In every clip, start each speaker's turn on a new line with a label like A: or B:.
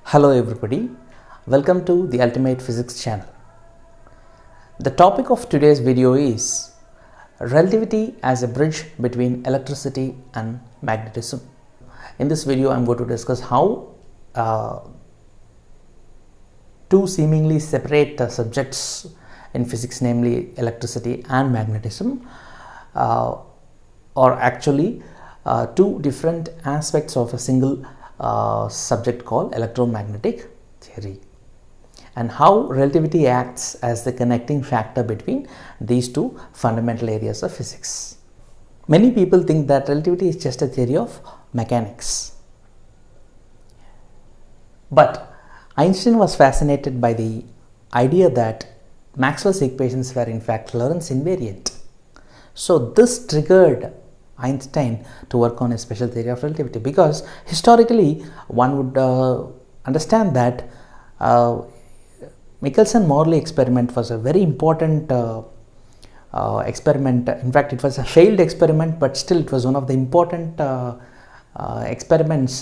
A: Hello everybody, welcome to the Ultimate Physics channel. The topic of today's video is relativity as a bridge between electricity and magnetism. In this video I am going to discuss how two seemingly separate subjects in physics, namely electricity and magnetism, are actually two different aspects of a single subject called electromagnetic theory, and how relativity acts as the connecting factor between these two fundamental areas of physics. Many people think that relativity is just a theory of mechanics, but Einstein was fascinated by the idea that Maxwell's equations were in fact Lorentz invariant. So this triggered Einstein to work on a special theory of relativity, because historically one would understand that Michelson-Morley experiment was a very important experiment. In fact, it was a failed experiment, but still it was one of the important experiments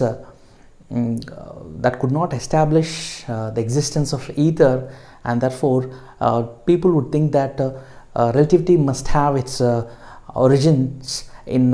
A: that could not establish the existence of ether, and therefore people would think that relativity must have its origins in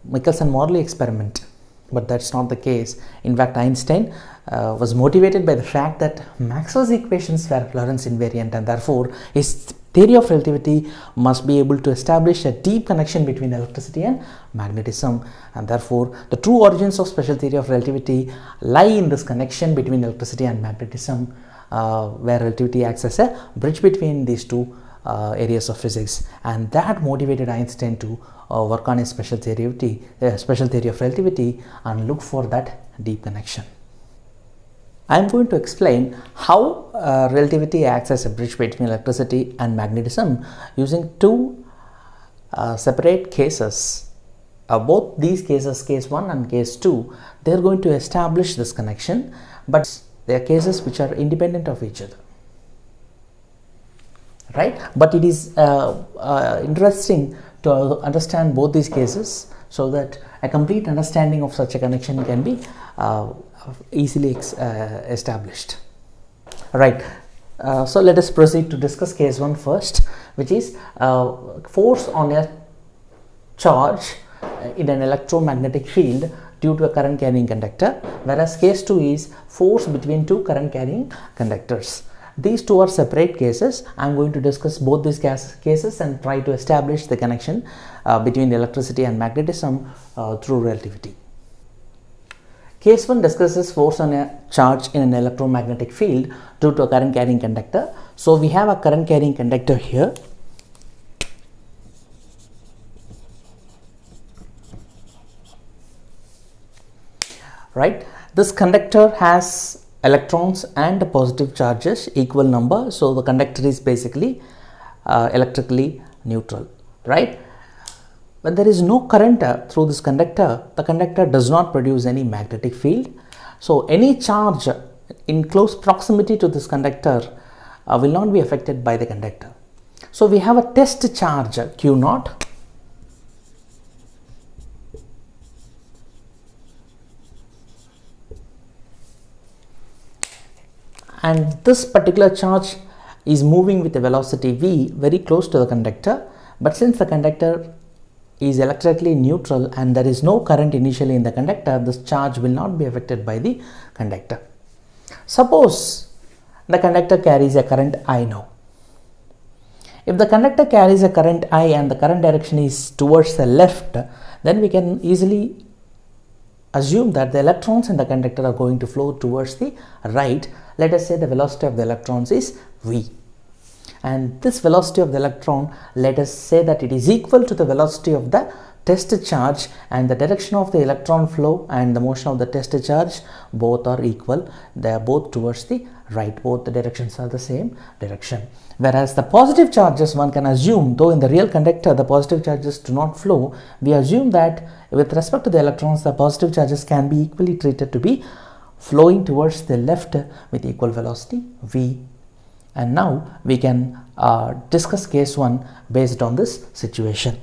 A: Michelson-Morley experiment, but that's not the case. In fact, Einstein was motivated by the fact that Maxwell's equations were Lorentz invariant, and therefore his theory of relativity must be able to establish a deep connection between electricity and magnetism, and therefore the true origins of special theory of relativity lie in this connection between electricity and magnetism, where relativity acts as a bridge between these two areas of physics, and that motivated Einstein to work on a special theory of relativity and look for that deep connection. I am going to explain how relativity acts as a bridge between electricity and magnetism using two separate cases. Both these cases, case 1 and case 2, they are going to establish this connection, but they are cases which are independent of each other. Right, but it is interesting to understand both these cases so that a complete understanding of such a connection can be easily established. Right, so let us proceed to discuss case 1 first, which is force on a charge in an electromagnetic field due to a current carrying conductor, whereas case 2 is force between two current carrying conductors. These two are separate cases. I am going to discuss both these cases and try to establish the connection between electricity and magnetism through relativity. Case 1 discusses force on a charge in an electromagnetic field due to a current carrying conductor. So we have a current carrying conductor here. Right, this conductor has electrons and positive charges equal number, so the conductor is basically electrically neutral. Right, when there is no current through this conductor, the conductor does not produce any magnetic field. So any charge in close proximity to this conductor will not be affected by the conductor. So we have a test charge Q naught, and this particular charge is moving with a velocity v very close to the conductor, but since the conductor is electrically neutral and there is no current initially in the conductor, this charge will not be affected by the conductor. Suppose the conductor carries a current I now. If the conductor carries a current I and the current direction is towards the left, then we can easily assume that the electrons in the conductor are going to flow towards the right. Let us say the velocity of the electrons is v, and this velocity of the electron, let us say that it is equal to the velocity of the test charge, and the direction of the electron flow and the motion of the test charge both are equal. They are both towards the right, both the directions are the same direction. Whereas the positive charges, one can assume, though in the real conductor the positive charges do not flow, we assume that with respect to the electrons the positive charges can be equally treated to be flowing towards the left with equal velocity v. And now we can discuss case 1 based on this situation.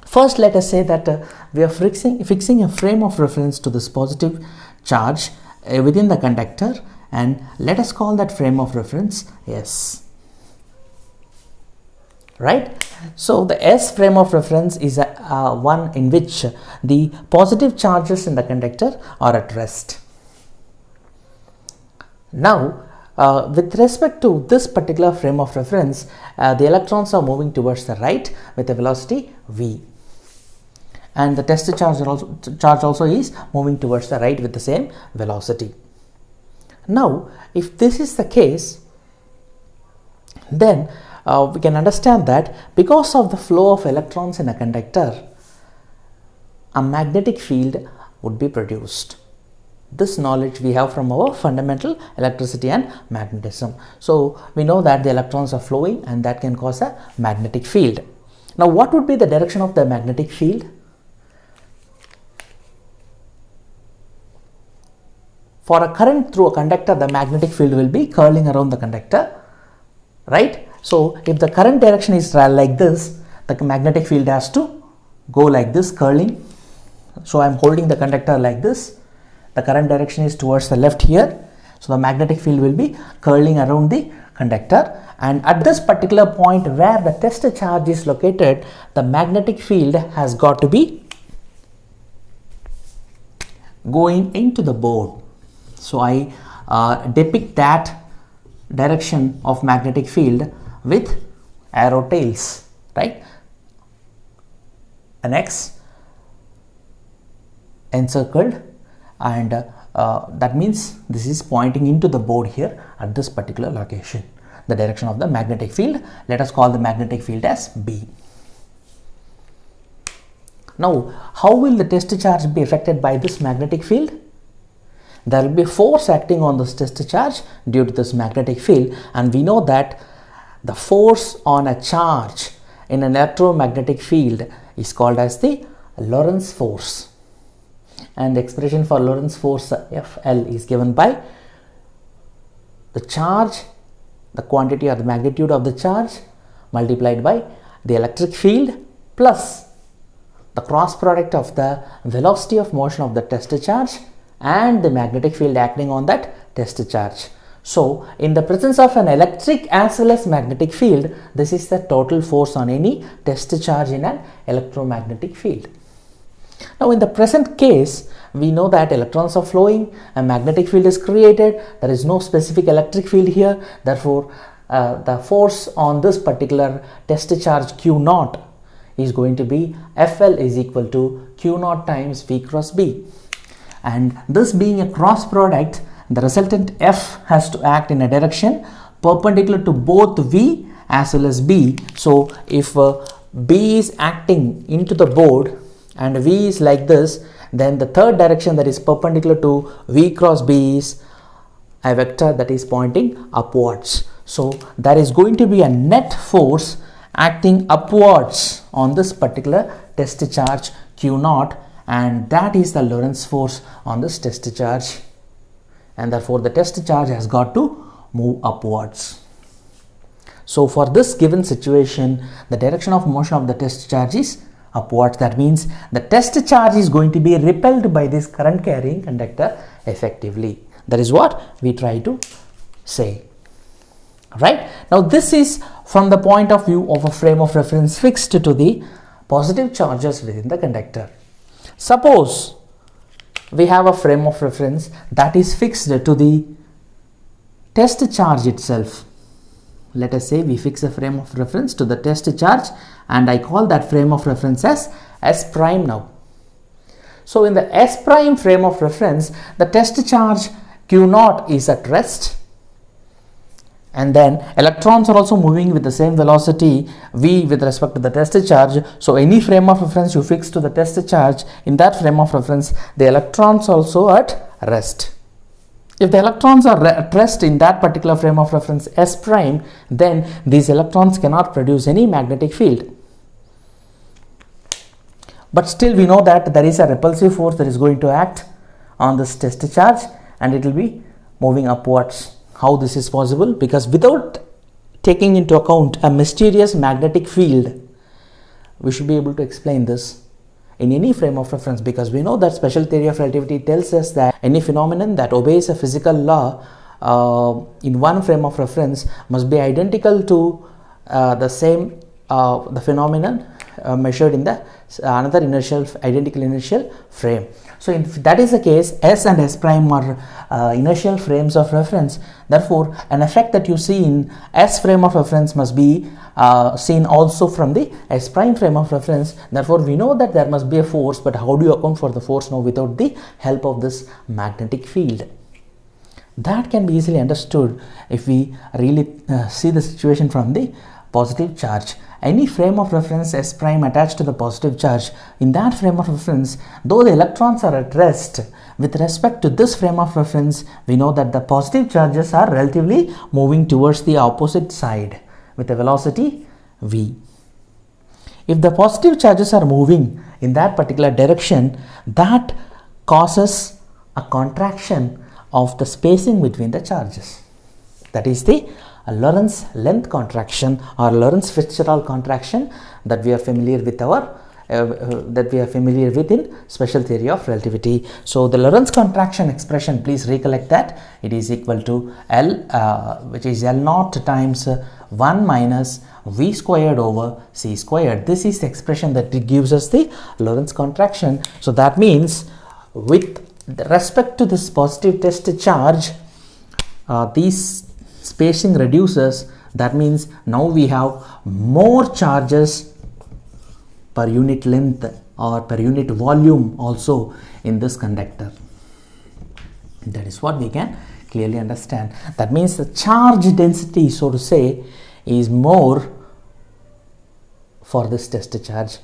A: First, let us say that we are fixing a frame of reference to this positive charge within the conductor, and let us call that frame of reference S. Right? So the S frame of reference is one in which the positive charges in the conductor are at rest. Now, with respect to this particular frame of reference, the electrons are moving towards the right with a velocity v, and the test charge also is moving towards the right with the same velocity. Now, if this is the case, then we can understand that because of the flow of electrons in a conductor, a magnetic field would be produced. This knowledge we have from our fundamental electricity and magnetism. So we know that the electrons are flowing and that can cause a magnetic field. Now, what would be the direction of the magnetic field? For a current through a conductor, the magnetic field will be curling around the conductor, right? So if the current direction is like this, the magnetic field has to go like this, curling. So I am holding the conductor like this. The current direction is towards the left here. So the magnetic field will be curling around the conductor, and at this particular point where the test charge is located, the magnetic field has got to be going into the board. So I depict that direction of magnetic field with arrow tails, right? An X encircled, and that means this is pointing into the board here at this particular location. The direction of the magnetic field, let us call the magnetic field as B. Now, how will the test charge be affected by this magnetic field? There will be a force acting on this test charge due to this magnetic field, and we know that the force on a charge in an electromagnetic field is called as the Lorenz force, and the expression for Lorenz force FL is given by the charge, the quantity or the magnitude of the charge multiplied by the electric field plus the cross product of the velocity of motion of the test charge and the magnetic field acting on that test charge. So in the presence of an electric as well as magnetic field, this is the total force on any test charge in an electromagnetic field. Now in the present case, we know that electrons are flowing, a magnetic field is created, there is no specific electric field here, therefore the force on this particular test charge Q naught is going to be FL is equal to Q naught times V cross B, and this being a cross product, the resultant F has to act in a direction perpendicular to both V as well as B. So if B is acting into the board and V is like this, then the third direction that is perpendicular to V cross B is a vector that is pointing upwards. So there is going to be a net force acting upwards on this particular test charge Q naught, and that is the Lorentz force on this test charge, and therefore the test charge has got to move upwards. So for this given situation, the direction of motion of the test charge is upwards. That means the test charge is going to be repelled by this current carrying conductor effectively. That is what we try to say. Right? Now this is from the point of view of a frame of reference fixed to the positive charges within the conductor. Suppose we have a frame of reference that is fixed to the test charge itself. Let us say we fix a frame of reference to the test charge, and I call that frame of reference as S prime now. So in the S prime frame of reference, the test charge Q naught is at rest, and then electrons are also moving with the same velocity V with respect to the test charge. So any frame of reference you fix to the test charge, in that frame of reference the electrons also at rest. If the electrons are at rest in that particular frame of reference S prime, then these electrons cannot produce any magnetic field. But still we know that there is a repulsive force that is going to act on this test charge, and it will be moving upwards. How this is possible? Because without taking into account a mysterious magnetic field, we should be able to explain this. in any frame of reference, because we know that special theory of relativity tells us that any phenomenon that obeys a physical law in one frame of reference must be identical to the phenomenon measured in the another identical inertial frame. So if that is the case, S and S prime are inertial frames of reference. Therefore, an effect that you see in S frame of reference must be seen also from the S prime frame of reference. Therefore, we know that there must be a force, but how do you account for the force now without the help of this magnetic field? That can be easily understood if we really see the situation from the positive charge. Any frame of reference S prime attached to the positive charge, in that frame of reference, though the electrons are at rest, with respect to this frame of reference, we know that the positive charges are relatively moving towards the opposite side with a velocity v. If the positive charges are moving in that particular direction, that causes a contraction of the spacing between the charges. That is the Lorentz length contraction or Lorentz-Fitzgerald contraction that we are familiar with in special theory of relativity. So the Lorentz contraction expression, please recollect that it is equal to L, which is L naught times 1 minus V squared over C squared. This is the expression that it gives us the Lorentz contraction. So that means with respect to this positive test charge, these spacing reduces. That means now we have more charges per unit length or per unit volume also in this conductor. That is what we can clearly understand. That means the charge density, so to say, is more for this test charge.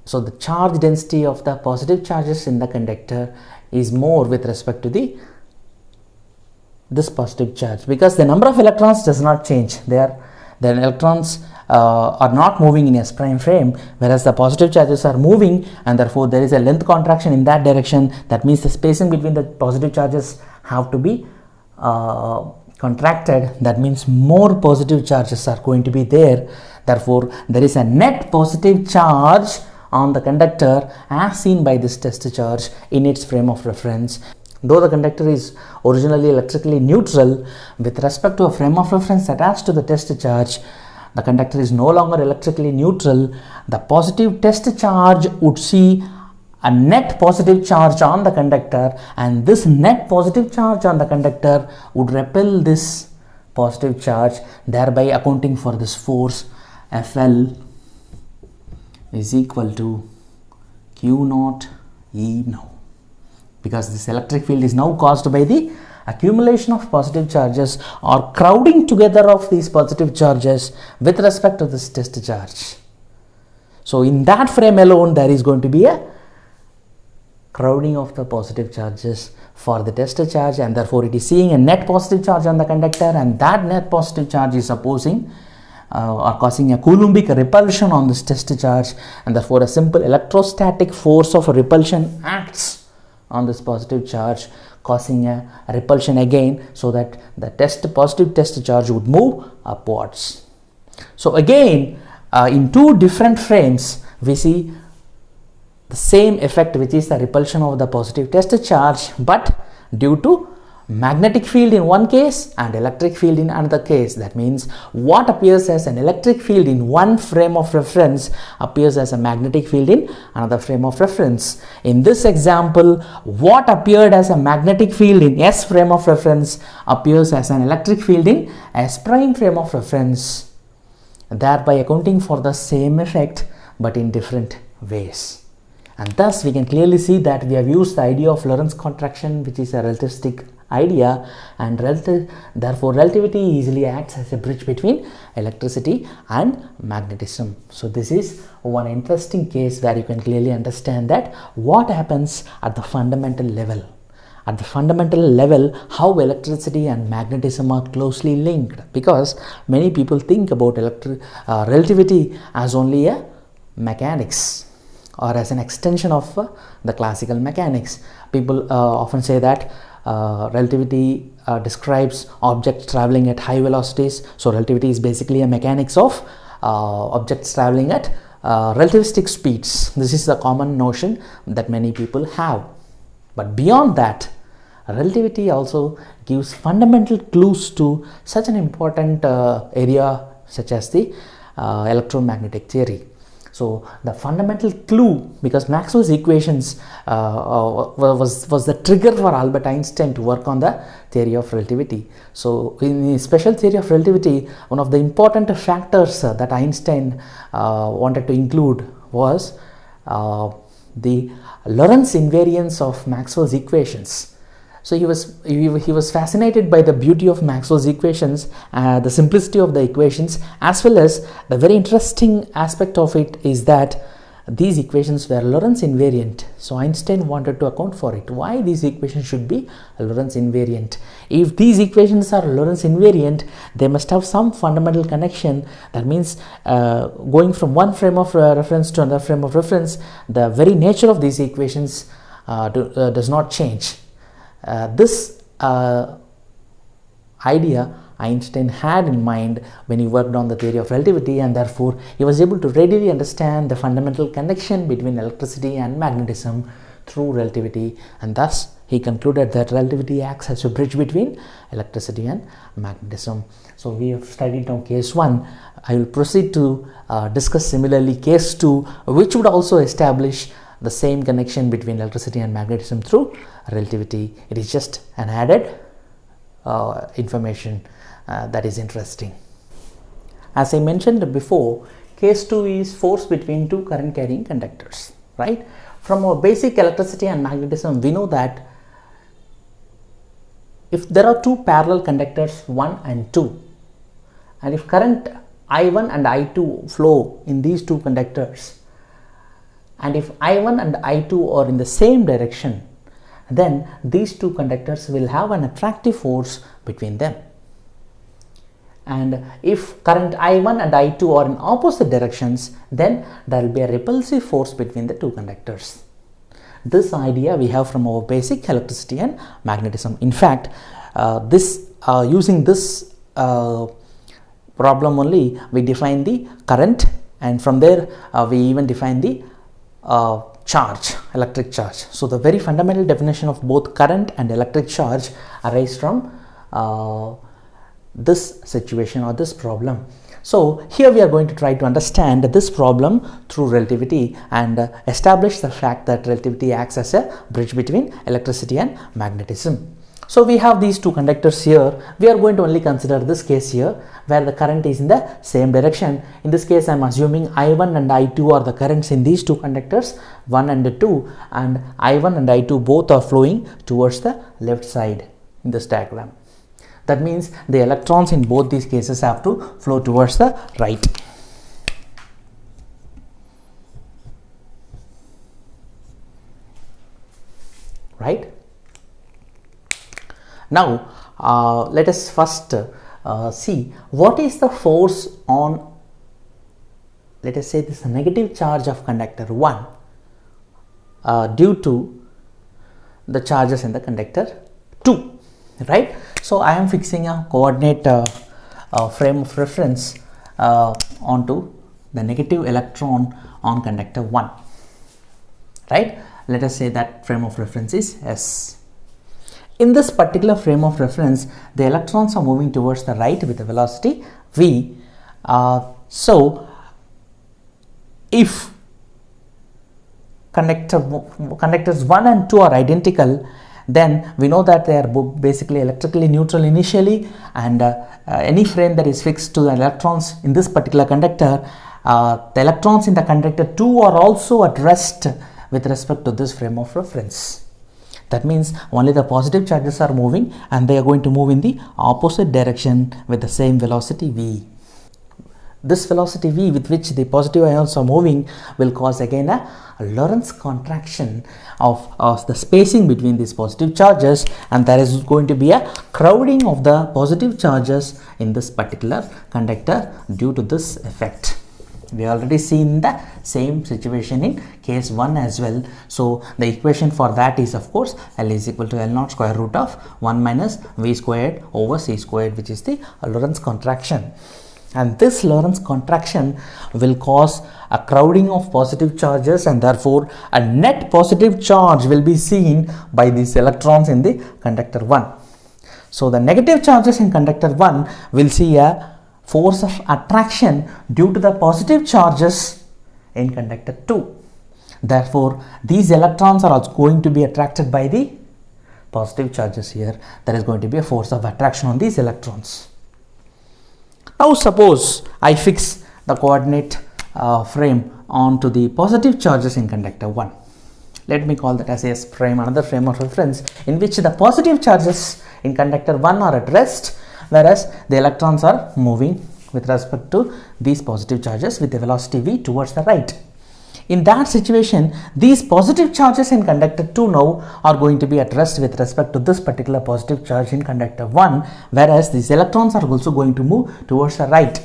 A: So the charge density of the positive charges in the conductor is more with respect to this positive charge, because the number of electrons does not change. The electrons are not moving in S prime frame, whereas the positive charges are moving, and therefore there is a length contraction in that direction. That means the spacing between the positive charges have to be contracted. That means more positive charges are going to be there. Therefore, there is a net positive charge on the conductor as seen by this test charge in its frame of reference. Though the conductor is originally electrically neutral, with respect to a frame of reference attached to the test charge, the conductor is no longer electrically neutral. The positive test charge would see a net positive charge on the conductor, and this net positive charge on the conductor would repel this positive charge, thereby accounting for this force Fl is equal to Q naught E now. Because this electric field is now caused by the accumulation of positive charges or crowding together of these positive charges with respect to this test charge. So in that frame alone, there is going to be a crowding of the positive charges for the test charge, and therefore it is seeing a net positive charge on the conductor, and that net positive charge is opposing or causing a Coulombic repulsion on this test charge, and therefore a simple electrostatic force of repulsion acts on this positive charge, causing a repulsion again, so that the positive test charge would move upwards. So again, in two different frames, we see the same effect, which is the repulsion of the positive test charge, but due to magnetic field in one case and electric field in another case. That means what appears as an electric field in one frame of reference appears as a magnetic field in another frame of reference. In this example, what appeared as a magnetic field in S frame of reference appears as an electric field in S prime frame of reference, thereby accounting for the same effect but in different ways. And thus we can clearly see that we have used the idea of Lorentz contraction, which is a relativistic idea, and therefore relativity easily acts as a bridge between electricity and magnetism. So this is one interesting case where you can clearly understand that what happens at the fundamental level. At the fundamental level, how electricity and magnetism are closely linked, because many people think about relativity as only a mechanics or as an extension of the classical mechanics. People often say that relativity describes objects traveling at high velocities. So relativity is basically a mechanics of objects traveling at relativistic speeds. This is the common notion that many people have. But beyond that, relativity also gives fundamental clues to such an important area such as the electromagnetic theory. So the fundamental clue, because Maxwell's equations was the trigger for Albert Einstein to work on the theory of relativity. So in the special theory of relativity, one of the important factors that Einstein wanted to include was the Lorentz invariance of Maxwell's equations. So he was fascinated by the beauty of Maxwell's equations, the simplicity of the equations, as well as the very interesting aspect of it is that these equations were Lorentz invariant. So Einstein wanted to account for it. Why these equations should be Lorentz invariant? If these equations are Lorentz invariant, they must have some fundamental connection. That means going from one frame of reference to another frame of reference, the very nature of these equations does not change. This idea Einstein had in mind when he worked on the theory of relativity, and therefore he was able to readily understand the fundamental connection between electricity and magnetism through relativity, and thus he concluded that relativity acts as a bridge between electricity and magnetism. So we have studied now case 1. I will proceed to discuss similarly case 2, which would also establish the same connection between electricity and magnetism through relativity. It is just an added information that is interesting. As I mentioned before, case 2 is force between two current carrying conductors, right? From our basic electricity and magnetism, we know that if there are two parallel conductors 1 and 2, and if current I1 and I2 flow in these two conductors, and if I1 and I2 are in the same direction, then these two conductors will have an attractive force between them. And if current I1 and I2 are in opposite directions, then there will be a repulsive force between the two conductors. This idea we have from our basic electricity and magnetism. In fact, using this problem only, we define the current, and from there we even define the charge, electric charge. So the very fundamental definition of both current and electric charge arise from this situation or this problem. So here we are going to try to understand this problem through relativity and establish the fact that relativity acts as a bridge between electricity and magnetism. So we have these two conductors here. We are going to only consider this case here where the current is in the same direction. In this case, I am assuming I1 and I2 are the currents in these two conductors 1 and 2, and I1 and I2 both are flowing towards the left side in this diagram. That means the electrons in both these cases have to flow towards the right. Right? Now, let us first see what is the force on, let us say, this negative charge of conductor 1 due to the charges in the conductor 2, right? So I am fixing a coordinate frame of reference onto the negative electron on conductor 1, right? Let us say that frame of reference is S. In this particular frame of reference, the electrons are moving towards the right with a velocity v. So if conductors 1 and 2 are identical, then we know that they are basically electrically neutral initially, and any frame that is fixed to the electrons in this particular conductor, the electrons in the conductor 2 are also at rest with respect to this frame of reference. That means only the positive charges are moving, and they are going to move in the opposite direction with the same velocity v. This velocity v with which the positive ions are moving will cause again a Lorentz contraction of the spacing between these positive charges, and there is going to be a crowding of the positive charges in this particular conductor due to this effect. We already seen the same situation in case 1 as well. So the equation for that is, of course, L is equal to L naught square root of 1 minus V squared over C squared, which is the Lorentz contraction. and this Lorentz contraction will cause a crowding of positive charges, and therefore a net positive charge will be seen by these electrons in the conductor 1. So the negative charges in conductor 1 will see a force of attraction due to the positive charges in conductor 2. Therefore these electrons are also going to be attracted by the positive charges here. There is going to be a force of attraction on these electrons. Now suppose I fix the coordinate frame onto the positive charges in conductor 1. Let me call that as S frame, another frame of reference in which the positive charges in conductor 1 are at rest, whereas the electrons are moving with respect to these positive charges with a velocity v towards the right. In that situation, these positive charges in conductor 2 now are going to be at rest with respect to this particular positive charge in conductor 1, whereas these electrons are also going to move towards the right.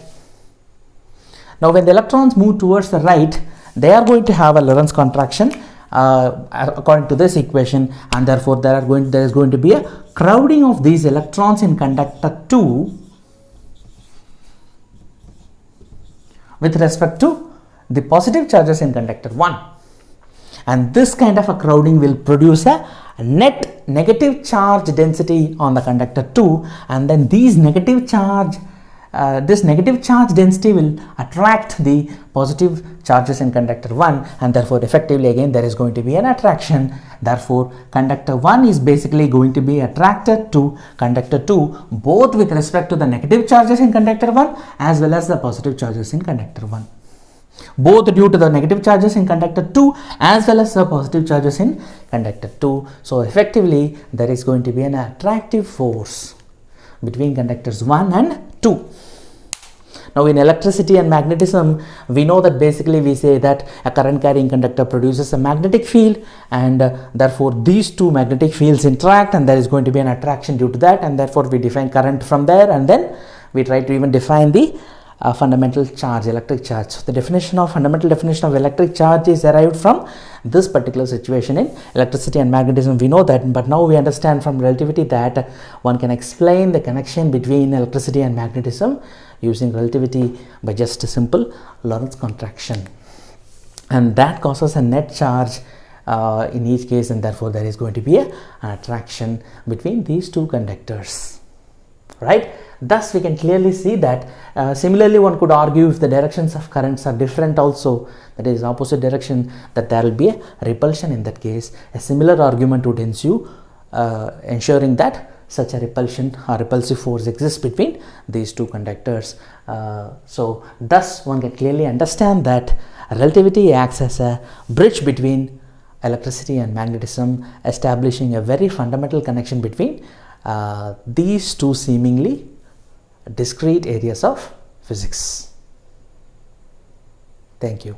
A: Now when the electrons move towards the right, they are going to have a Lorentz contraction according to this equation, and therefore there is going to be a crowding of these electrons in conductor 2 with respect to the positive charges in conductor 1, and this kind of a crowding will produce a net negative charge density on the conductor 2, and then these negative charge density will attract the positive charges in conductor 1, and therefore effectively again there is going to be an attraction. Therefore conductor 1 is basically going to be attracted to conductor 2 both with respect to the negative charges in conductor 1 as well as the positive charges in conductor 1, both due to the negative charges in conductor 2 as well as the positive charges in conductor 2. So effectively there is going to be an attractive force between conductors 1 and 2. Now in electricity and magnetism, we know that basically we say that a current carrying conductor produces a magnetic field, and therefore these two magnetic fields interact and there is going to be an attraction due to that, and therefore we define current from there, and then we try to even define the fundamental charge, electric charge. So the fundamental definition of electric charge is derived from this particular situation in electricity and magnetism. We know that, but now we understand from relativity that one can explain the connection between electricity and magnetism using relativity by just a simple Lorentz contraction, and that causes a net charge in each case, and therefore there is going to be an attraction between these two conductors, right? Thus we can clearly see that similarly one could argue if the directions of currents are different also, that is opposite direction, that there will be a repulsion in that case. A similar argument would ensue, ensuring that such a repulsion or repulsive force exists between these two conductors. So thus one can clearly understand that relativity acts as a bridge between electricity and magnetism, establishing a very fundamental connection between these two seemingly discrete areas of physics. Thank you.